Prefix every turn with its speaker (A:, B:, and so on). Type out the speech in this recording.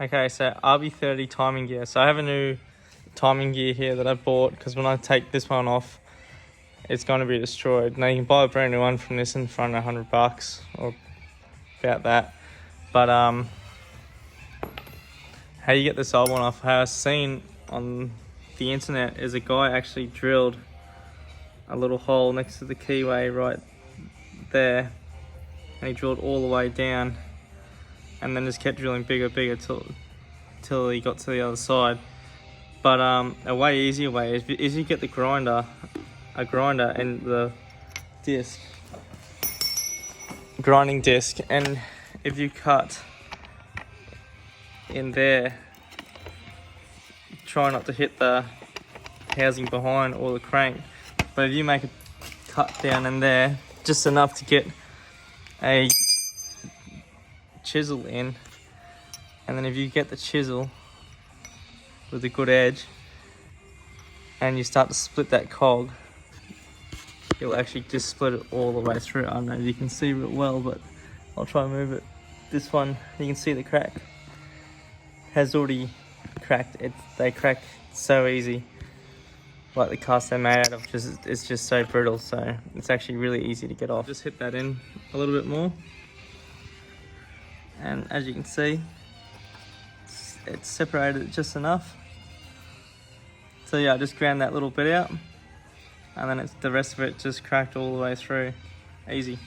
A: Okay, so rb30 timing gear. So I have a new timing gear here that I bought because when I take this one off, it's going to be destroyed. Now you can buy a brand new one from Nissan for under $100 or about that. But how you get this old one off? How I've seen on the internet is a guy actually drilled a little hole next to the keyway right there, and he drilled all the way down, and then just kept drilling bigger till he got to the other side. But a way easier way is you get a grinder and the grinding disc, and if you cut in there, try not to hit the housing behind or the crank, but if you make a cut down in there just enough to get a chisel in, and then if you get the chisel with a good edge and you start to split that cog, you'll actually just split it all the way through. I don't know if you can see it well, but I'll try and move it. This one, you can see the crack has already cracked. They crack so easy, like the cast they're made out of. It's just so brittle, so it's actually really easy to get off. Just hit that in a little bit more, and as you can see, it's separated it just enough. So yeah, I just ground that little bit out, and then the rest of it just cracked all the way through. Easy.